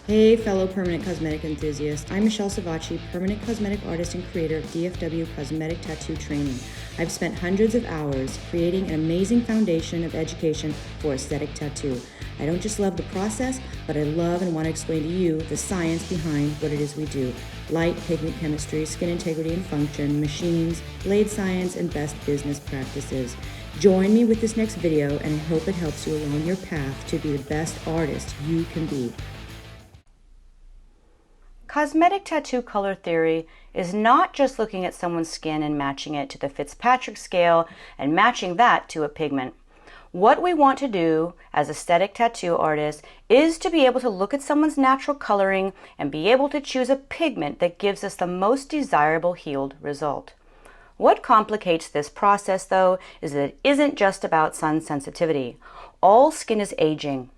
Hey fellow permanent cosmetic enthusiasts, I'm Michelle Savacci, permanent cosmetic artist and creator of DFW Cosmetic Tattoo Training. I've spent hundreds of hours creating an amazing foundation of education for aesthetic tattoo. I don't just love the process, but I love and want to explain to you the science behind what it is we do. Light, pigment chemistry, skin integrity and function, machines, blade science, and best business practices. Join me with this next video, and I hope it helps you along your path to be the best artist you can be. Cosmetic tattoo color theory is not just looking at someone's skin and matching it to the Fitzpatrick scale and matching that to a pigment. What we want to do as aesthetic tattoo artists is to be able to look at someone's natural coloring and be able to choose a pigment that gives us the most desirable healed result. What complicates this process, though, is that it isn't just about sun sensitivity. All skin is aging.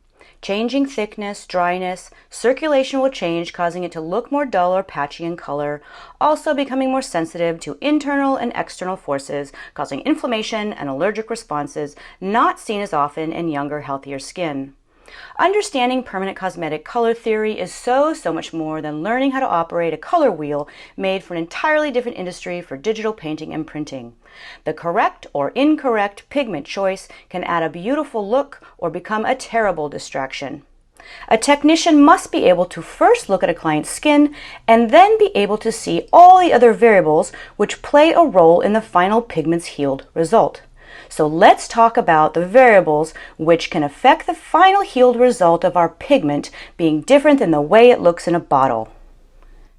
Changing thickness, dryness, circulation will change, causing it to look more dull or patchy in color, also becoming more sensitive to internal and external forces, causing inflammation and allergic responses not seen as often in younger, healthier skin. Understanding permanent cosmetic color theory is so much more than learning how to operate a color wheel made for an entirely different industry for digital painting and printing. The correct or incorrect pigment choice can add a beautiful look or become a terrible distraction. A technician must be able to first look at a client's skin and then be able to see all the other variables which play a role in the final pigment's healed result. So let's talk about the variables which can affect the final healed result of our pigment being different than the way it looks in a bottle.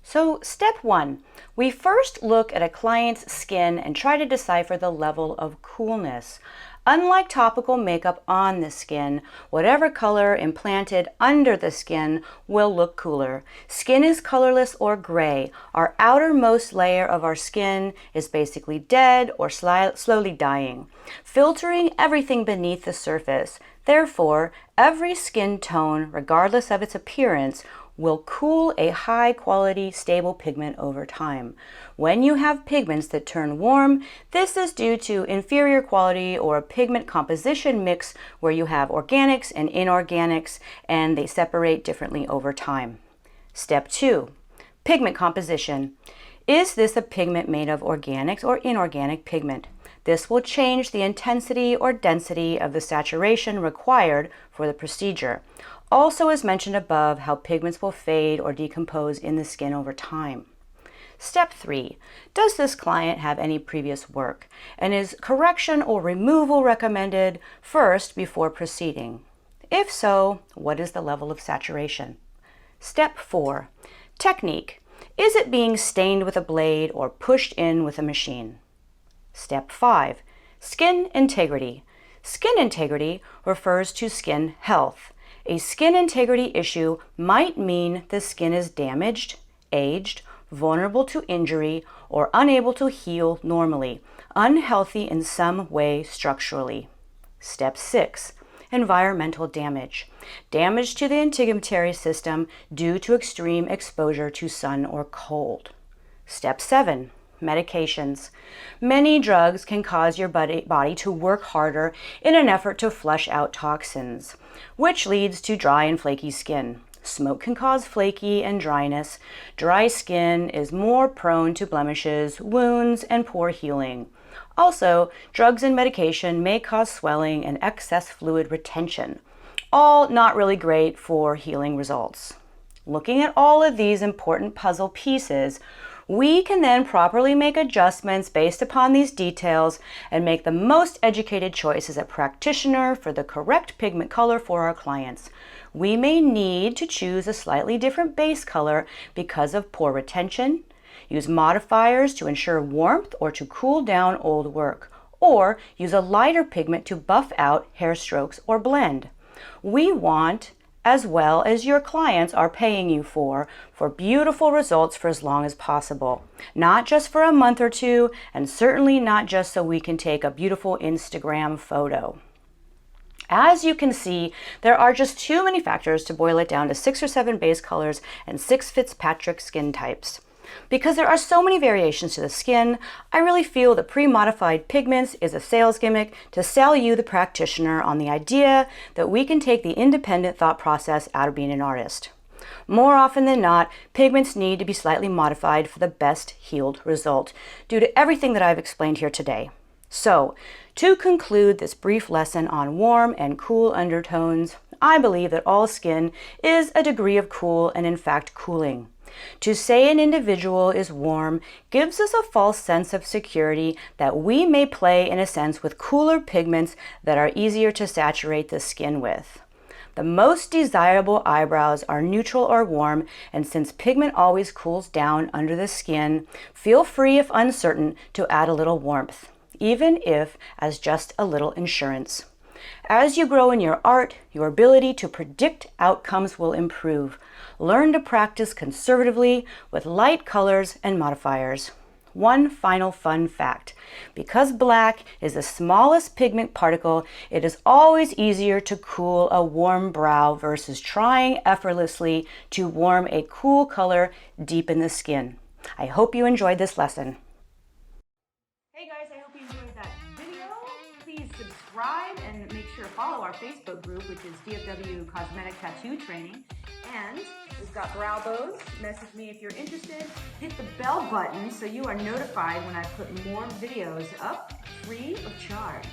So step 1, we first look at a client's skin and try to decipher the level of coolness. Unlike topical makeup on the skin, whatever color implanted under the skin will look cooler. Skin is colorless or gray. Our outermost layer of our skin is basically dead or slowly dying, filtering everything beneath the surface. Therefore, every skin tone, regardless of its appearance, will cool a high-quality, stable pigment over time. When you have pigments that turn warm, this is due to inferior quality or a pigment composition mix where you have organics and inorganics, and they separate differently over time. Step 2, pigment composition. Is this a pigment made of organic or inorganic pigment? This will change the intensity or density of the saturation required for the procedure. Also, as mentioned above, how pigments will fade or decompose in the skin over time. Step 3, does this client have any previous work? And is correction or removal recommended first before proceeding? If so, what is the level of saturation? Step 4, technique. Is it being stained with a blade or pushed in with a machine? Step 5, skin integrity. Skin integrity refers to skin health. A skin integrity issue might mean the skin is damaged, aged, vulnerable to injury, or unable to heal normally, unhealthy in some way structurally. Step 6, environmental damage. Damage to the integumentary system due to extreme exposure to sun or cold. Step 7, medications. Many drugs can cause your body to work harder in an effort to flush out toxins, which leads to dry and flaky skin. Smoke can cause flaky and dryness. Dry skin is more prone to blemishes, wounds, and poor healing. Also, drugs and medication may cause swelling and excess fluid retention. All not really great for healing results. Looking at all of these important puzzle pieces, we can then properly make adjustments based upon these details and make the most educated choice as a practitioner for the correct pigment color for our clients. We may need to choose a slightly different base color because of poor retention, use modifiers to ensure warmth or to cool down old work, or use a lighter pigment to buff out hair strokes or blend. We want, as well as your clients are paying you for beautiful results for as long as possible. Not just for a month or two, and certainly not just so we can take a beautiful Instagram photo. As you can see, there are just too many factors to boil it down to 6 or 7 base colors and 6 Fitzpatrick skin types. Because there are so many variations to the skin, I really feel that pre-modified pigments is a sales gimmick to sell you, the practitioner, on the idea that we can take the independent thought process out of being an artist. More often than not, pigments need to be slightly modified for the best healed result due to everything that I've explained here today. So, to conclude this brief lesson on warm and cool undertones, I believe that all skin is a degree of cool and in fact cooling. To say an individual is warm gives us a false sense of security that we may play in a sense with cooler pigments that are easier to saturate the skin with. The most desirable eyebrows are neutral or warm, and since pigment always cools down under the skin, feel free, if uncertain, to add a little warmth, even if as just a little insurance. As you grow in your art, your ability to predict outcomes will improve. Learn to practice conservatively with light colors and modifiers. One final fun fact. Because black is the smallest pigment particle, it is always easier to cool a warm brow versus trying effortlessly to warm a cool color deep in the skin. I hope you enjoyed this lesson. Hey guys, I hope you enjoyed that video. Please subscribe and make sure to follow our Facebook group, which is DFW Cosmetic Tattoo Training. And we've got brow bows. Message me if you're interested. Hit the bell button so you are notified when I put more videos up free of charge.